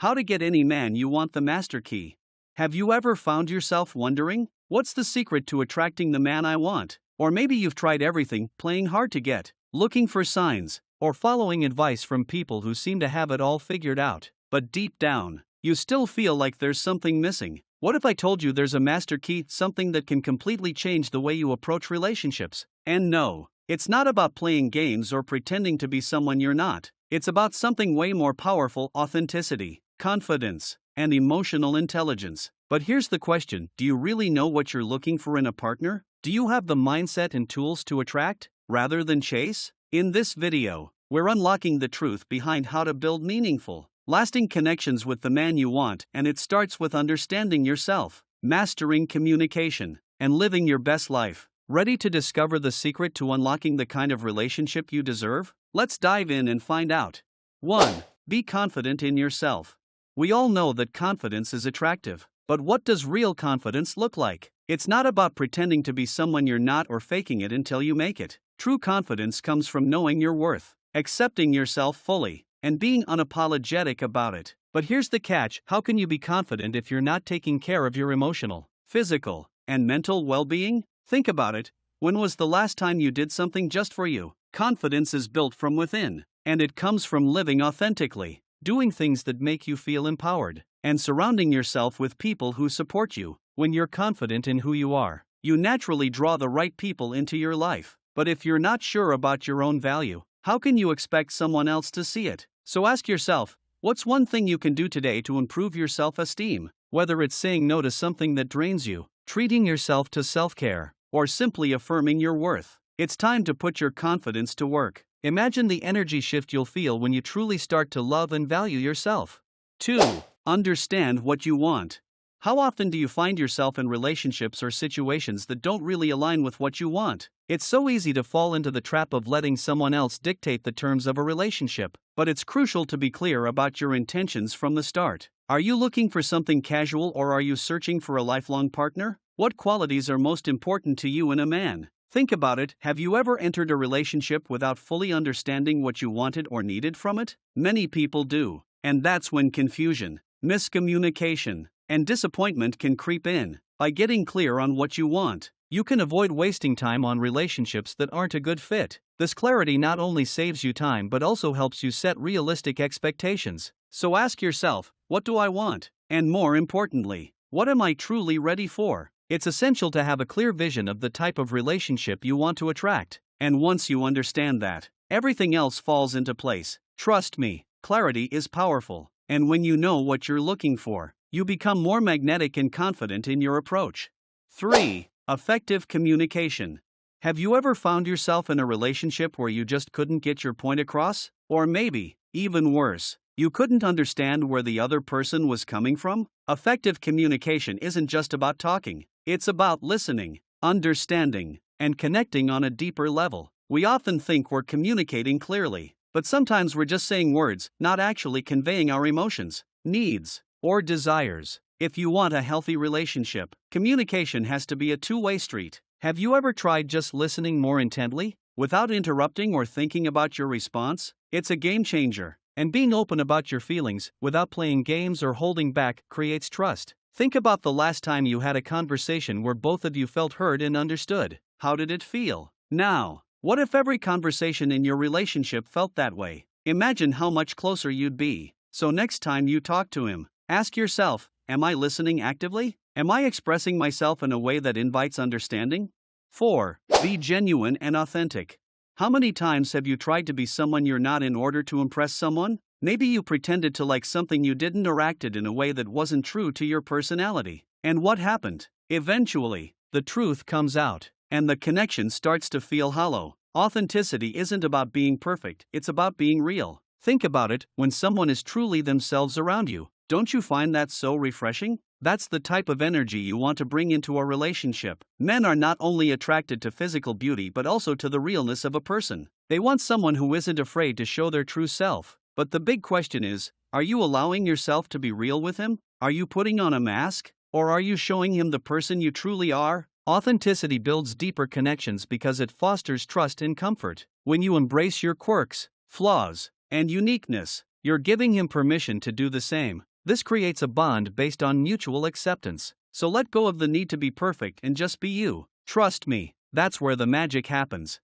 How to get any man you want, the master key. Have you ever found yourself wondering, what's the secret to attracting the man I want? Or maybe you've tried everything, playing hard to get, looking for signs, or following advice from people who seem to have it all figured out. But deep down, you still feel like there's something missing. What if I told you there's a master key, something that can completely change the way you approach relationships? And no, it's not about playing games or pretending to be someone you're not. It's about something way more powerful: authenticity, confidence, and emotional intelligence. But here's the question: do you really know what you're looking for in a partner? Do you have the mindset and tools to attract, rather than chase? In this video, we're unlocking the truth behind how to build meaningful, lasting connections with the man you want, and it starts with understanding yourself, mastering communication, and living your best life. Ready to discover the secret to unlocking the kind of relationship you deserve? Let's dive in and find out. 1. Be confident in yourself. We all know that confidence is attractive, but what does real confidence look like? It's not about pretending to be someone you're not or faking it until you make it. True confidence comes from knowing your worth, accepting yourself fully, and being unapologetic about it. But here's the catch: how can you be confident if you're not taking care of your emotional, physical, and mental well-being? Think about it. When was the last time you did something just for you? Confidence is built from within, and it comes from living authentically, doing things that make you feel empowered, and surrounding yourself with people who support you. When you're confident in who you are, you naturally draw the right people into your life. But if you're not sure about your own value, how can you expect someone else to see it? So ask yourself, what's one thing you can do today to improve your self-esteem? Whether it's saying no to something that drains you, treating yourself to self-care, or simply affirming your worth, it's time to put your confidence to work. Imagine the energy shift you'll feel when you truly start to love and value yourself. 2. Understand what you want. How often do you find yourself in relationships or situations that don't really align with what you want? It's so easy to fall into the trap of letting someone else dictate the terms of a relationship, but it's crucial to be clear about your intentions from the start. Are you looking for something casual, or are you searching for a lifelong partner? What qualities are most important to you in a man? Think about it. Have you ever entered a relationship without fully understanding what you wanted or needed from it? Many people do, and that's when confusion, miscommunication, and disappointment can creep in. By getting clear on what you want, you can avoid wasting time on relationships that aren't a good fit. This clarity not only saves you time but also helps you set realistic expectations. So ask yourself, what do I want? And more importantly, what am I truly ready for? It's essential to have a clear vision of the type of relationship you want to attract. And once you understand that, everything else falls into place. Trust me, clarity is powerful. And when you know what you're looking for, you become more magnetic and confident in your approach. 3. Effective communication. Have you ever found yourself in a relationship where you just couldn't get your point across? Or maybe, even worse, you couldn't understand where the other person was coming from? Effective communication isn't just about talking. It's about listening, understanding, and connecting on a deeper level. We often think we're communicating clearly, but sometimes we're just saying words, not actually conveying our emotions, needs, or desires. If you want a healthy relationship, communication has to be a two-way street. Have you ever tried just listening more intently, without interrupting or thinking about your response? It's a game changer. And being open about your feelings, without playing games or holding back, creates trust. Think about the last time you had a conversation where both of you felt heard and understood. How did it feel? Now, what if every conversation in your relationship felt that way? Imagine how much closer you'd be. So next time you talk to him, ask yourself, am I listening actively? Am I expressing myself in a way that invites understanding? 4. Be genuine and authentic. How many times have you tried to be someone you're not in order to impress someone? Maybe you pretended to like something you didn't, or acted in a way that wasn't true to your personality. And what happened? Eventually, the truth comes out, and the connection starts to feel hollow. Authenticity isn't about being perfect, it's about being real. Think about it: when someone is truly themselves around you, don't you find that so refreshing? That's the type of energy you want to bring into a relationship. Men are not only attracted to physical beauty but also to the realness of a person. They want someone who isn't afraid to show their true self. But the big question is, are you allowing yourself to be real with him? Are you putting on a mask? Or are you showing him the person you truly are? Authenticity builds deeper connections because it fosters trust and comfort. When you embrace your quirks, flaws, and uniqueness, you're giving him permission to do the same. This creates a bond based on mutual acceptance. So let go of the need to be perfect and just be you. Trust me, that's where the magic happens.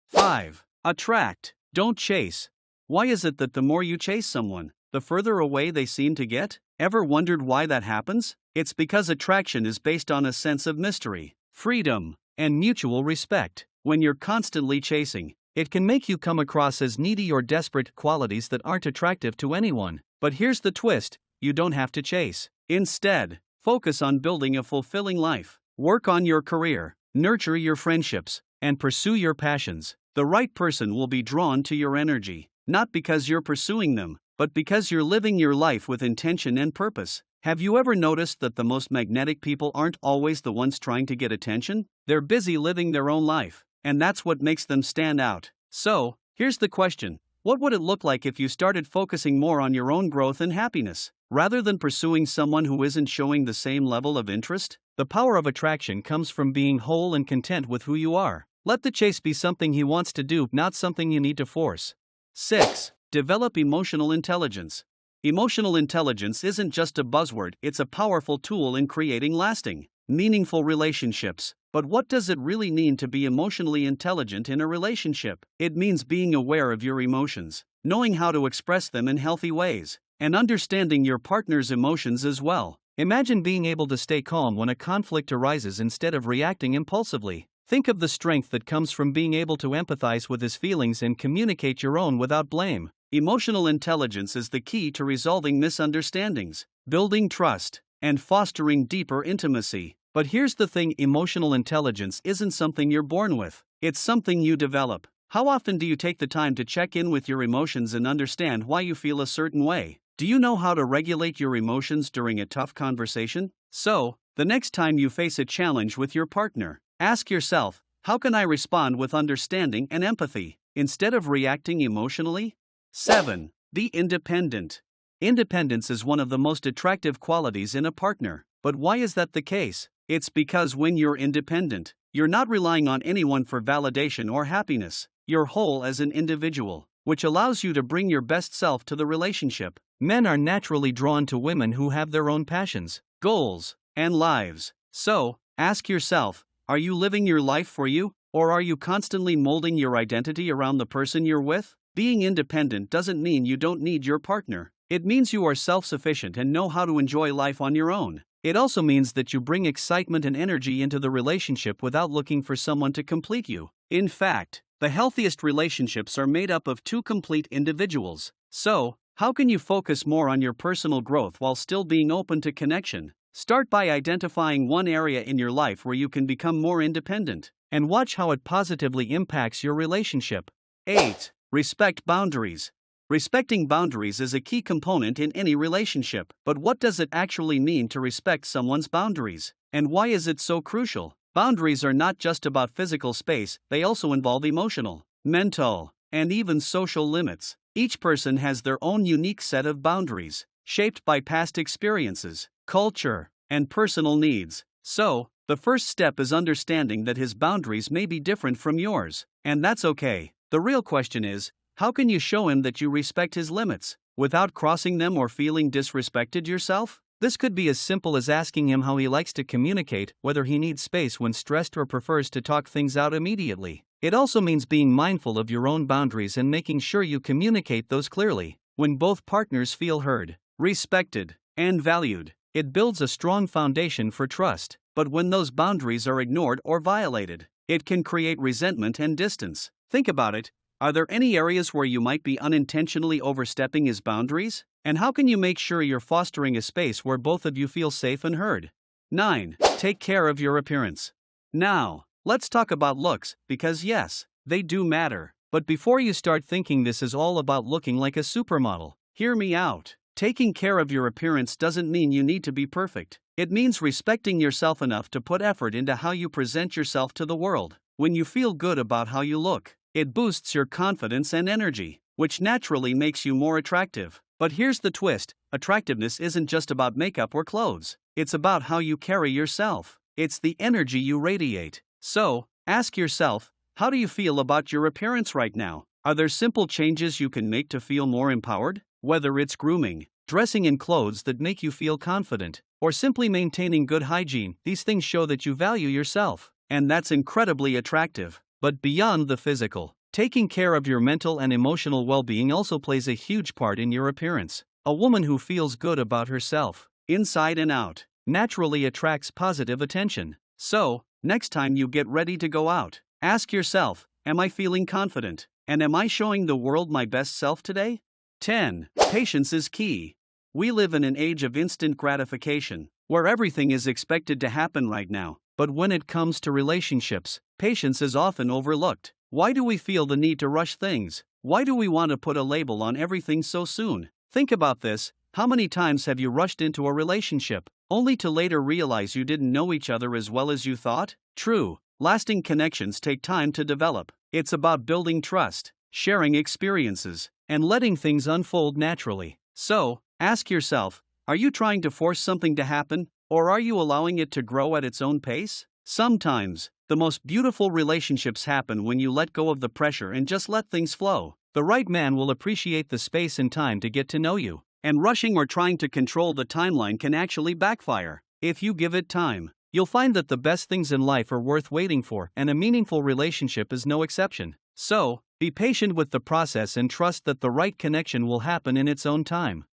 5. Attract, don't chase. Why is it that the more you chase someone, the further away they seem to get? Ever wondered why that happens? It's because attraction is based on a sense of mystery, freedom, and mutual respect. When you're constantly chasing, it can make you come across as needy or desperate, qualities that aren't attractive to anyone. But here's the twist: you don't have to chase. Instead, focus on building a fulfilling life. Work on your career, nurture your friendships, and pursue your passions. The right person will be drawn to your energy, not because you're pursuing them, but because you're living your life with intention and purpose. Have you ever noticed that the most magnetic people aren't always the ones trying to get attention? They're busy living their own life, and that's what makes them stand out. So, here's the question: what would it look like if you started focusing more on your own growth and happiness, rather than pursuing someone who isn't showing the same level of interest? The power of attraction comes from being whole and content with who you are. Let the chase be something he wants to do, not something you need to force. 6. Develop emotional intelligence. Emotional intelligence isn't just a buzzword, it's a powerful tool in creating lasting, meaningful relationships. But what does it really mean to be emotionally intelligent in a relationship? It means being aware of your emotions, knowing how to express them in healthy ways, and understanding your partner's emotions as well. Imagine being able to stay calm when a conflict arises instead of reacting impulsively. Think of the strength that comes from being able to empathize with his feelings and communicate your own without blame. Emotional intelligence is the key to resolving misunderstandings, building trust, and fostering deeper intimacy. But here's the thing: emotional intelligence isn't something you're born with, it's something you develop. How often do you take the time to check in with your emotions and understand why you feel a certain way? Do you know how to regulate your emotions during a tough conversation? So, the next time you face a challenge with your partner, ask yourself, how can I respond with understanding and empathy, instead of reacting emotionally? 7. Be independent. Independence is one of the most attractive qualities in a partner. But why is that the case? It's because when you're independent, you're not relying on anyone for validation or happiness. You're whole as an individual, which allows you to bring your best self to the relationship. Men are naturally drawn to women who have their own passions, goals, and lives. So, ask yourself, are you living your life for you, or are you constantly molding your identity around the person you're with? Being independent doesn't mean you don't need your partner. It means you are self-sufficient and know how to enjoy life on your own. It also means that you bring excitement and energy into the relationship without looking for someone to complete you. In fact, the healthiest relationships are made up of two complete individuals. So, how can you focus more on your personal growth while still being open to connection? Start by identifying one area in your life where you can become more independent, and watch how it positively impacts your relationship. 8. Respect boundaries. Respecting boundaries is a key component in any relationship. But what does it actually mean to respect someone's boundaries? And why is it so crucial? Boundaries are not just about physical space, they also involve emotional, mental, and even social limits. Each person has their own unique set of boundaries, shaped by past experiences, culture, and personal needs. So, the first step is understanding that his boundaries may be different from yours, and that's okay. The real question is, how can you show him that you respect his limits, without crossing them or feeling disrespected yourself? This could be as simple as asking him how he likes to communicate, whether he needs space when stressed or prefers to talk things out immediately. It also means being mindful of your own boundaries and making sure you communicate those clearly. When both partners feel heard, respected, and valued, it builds a strong foundation for trust. But when those boundaries are ignored or violated, it can create resentment and distance. Think about it. Are there any areas where you might be unintentionally overstepping his boundaries? And how can you make sure you're fostering a space where both of you feel safe and heard? 9. Take care of your appearance. Now, let's talk about looks, because yes, they do matter. But before you start thinking this is all about looking like a supermodel, hear me out. Taking care of your appearance doesn't mean you need to be perfect. It means respecting yourself enough to put effort into how you present yourself to the world. When you feel good about how you look, it boosts your confidence and energy, which naturally makes you more attractive. But here's the twist: attractiveness isn't just about makeup or clothes. It's about how you carry yourself. It's the energy you radiate. So, ask yourself, how do you feel about your appearance right now? Are there simple changes you can make to feel more empowered? Whether it's grooming, dressing in clothes that make you feel confident, or simply maintaining good hygiene. These things show that you value yourself, and that's incredibly attractive. But beyond the physical, taking care of your mental and emotional well-being also plays a huge part in your appearance. A woman who feels good about herself, inside and out, naturally attracts positive attention. So, next time you get ready to go out, ask yourself, am I feeling confident? And am I showing the world my best self today? 10. Patience is key. We live in an age of instant gratification, where everything is expected to happen right now. But when it comes to relationships, patience is often overlooked. Why do we feel the need to rush things? Why do we want to put a label on everything so soon? Think about this. How many times have you rushed into a relationship, only to later realize you didn't know each other as well as you thought? True, lasting connections take time to develop. It's about building trust, sharing experiences, and letting things unfold naturally. So, ask yourself, are you trying to force something to happen, or are you allowing it to grow at its own pace? Sometimes, the most beautiful relationships happen when you let go of the pressure and just let things flow. The right man will appreciate the space and time to get to know you, and rushing or trying to control the timeline can actually backfire. If you give it time, you'll find that the best things in life are worth waiting for, and a meaningful relationship is no exception. So, be patient with the process and trust that the right connection will happen in its own time.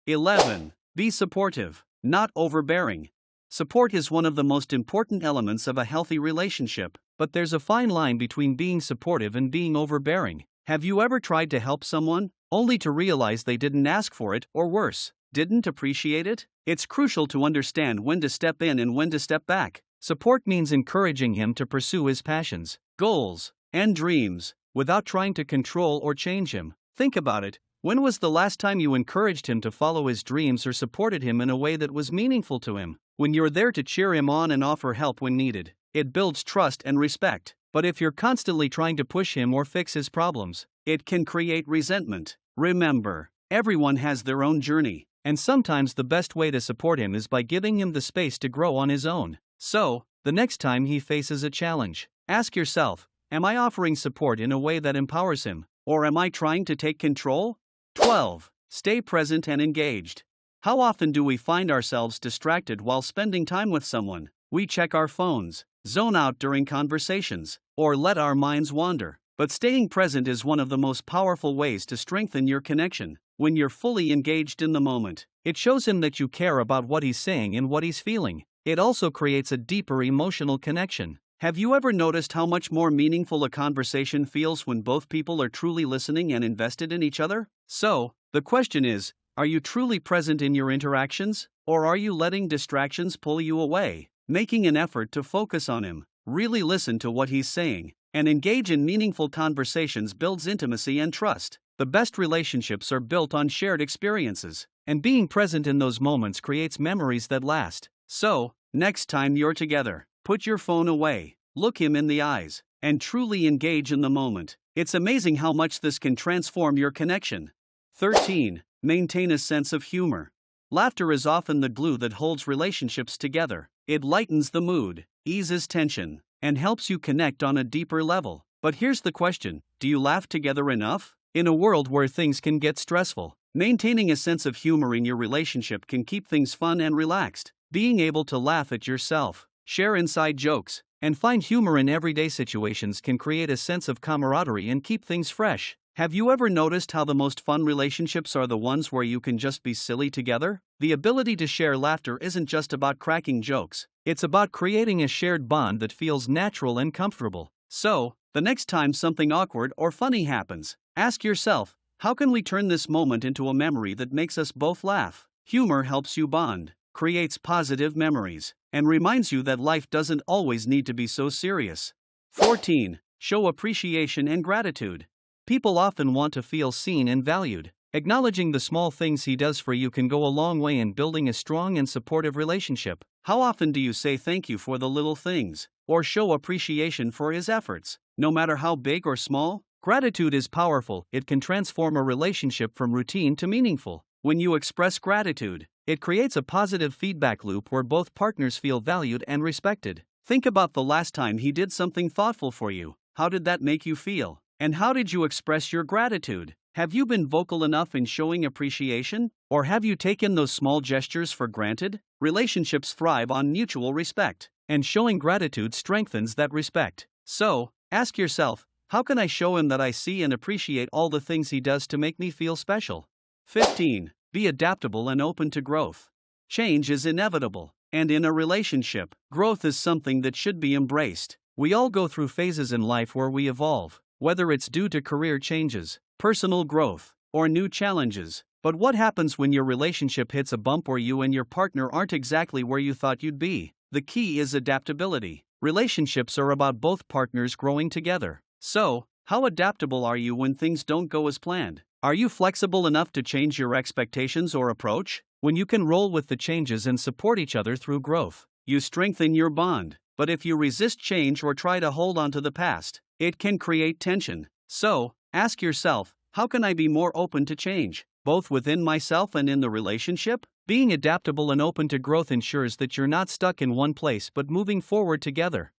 11. Be supportive, not overbearing. Support is one of the most important elements of a healthy relationship, but there's a fine line between being supportive and being overbearing. Have you ever tried to help someone, only to realize they didn't ask for it, or worse, didn't appreciate it? It's crucial to understand when to step in and when to step back. Support means encouraging him to pursue his passions, goals, and dreams, without trying to control or change him. Think about it. When was the last time you encouraged him to follow his dreams or supported him in a way that was meaningful to him? When you're there to cheer him on and offer help when needed, it builds trust and respect. But if you're constantly trying to push him or fix his problems, it can create resentment. Remember, everyone has their own journey, and sometimes the best way to support him is by giving him the space to grow on his own. So, the next time he faces a challenge, ask yourself, am I offering support in a way that empowers him, or am I trying to take control? 12. Stay present and engaged. How often do we find ourselves distracted while spending time with someone? We check our phones, zone out during conversations, or let our minds wander. But staying present is one of the most powerful ways to strengthen your connection. When you're fully engaged in the moment, it shows him that you care about what he's saying and what he's feeling. It also creates a deeper emotional connection. Have you ever noticed how much more meaningful a conversation feels when both people are truly listening and invested in each other? So, the question is, are you truly present in your interactions, or are you letting distractions pull you away? Making an effort to focus on him, really listen to what he's saying, and engage in meaningful conversations builds intimacy and trust. The best relationships are built on shared experiences, and being present in those moments creates memories that last. So, next time you're together, put your phone away, look him in the eyes, and truly engage in the moment. It's amazing how much this can transform your connection. 13. Maintain a sense of humor. Laughter is often the glue that holds relationships together. It lightens the mood, eases tension, and helps you connect on a deeper level. But here's the question, do you laugh together enough? In a world where things can get stressful, maintaining a sense of humor in your relationship can keep things fun and relaxed. Being able to laugh at yourself, share inside jokes, and find humor in everyday situations can create a sense of camaraderie and keep things fresh. Have you ever noticed how the most fun relationships are the ones where you can just be silly together? The ability to share laughter isn't just about cracking jokes, it's about creating a shared bond that feels natural and comfortable. So, the next time something awkward or funny happens, ask yourself, how can we turn this moment into a memory that makes us both laugh? Humor helps you bond, creates positive memories, and reminds you that life doesn't always need to be so serious. 14. Show appreciation and gratitude. People often want to feel seen and valued. Acknowledging the small things he does for you can go a long way in building a strong and supportive relationship. How often do you say thank you for the little things, or show appreciation for his efforts, no matter how big or small? Gratitude is powerful. It can transform a relationship from routine to meaningful. When you express gratitude, it creates a positive feedback loop where both partners feel valued and respected. Think about the last time he did something thoughtful for you. How did that make you feel? And how did you express your gratitude? Have you been vocal enough in showing appreciation? Or have you taken those small gestures for granted? Relationships thrive on mutual respect, and showing gratitude strengthens that respect. So, ask yourself, how can I show him that I see and appreciate all the things he does to make me feel special? 15. Be adaptable and open to growth. Change is inevitable, and in a relationship, growth is something that should be embraced. We all go through phases in life where we evolve, whether it's due to career changes, personal growth, or new challenges. But what happens when your relationship hits a bump or you and your partner aren't exactly where you thought you'd be? The key is adaptability. Relationships are about both partners growing together. So, how adaptable are you when things don't go as planned? Are you flexible enough to change your expectations or approach? When you can roll with the changes and support each other through growth, you strengthen your bond. But if you resist change or try to hold on to the past, it can create tension. So, ask yourself, how can I be more open to change, both within myself and in the relationship? Being adaptable and open to growth ensures that you're not stuck in one place but moving forward together.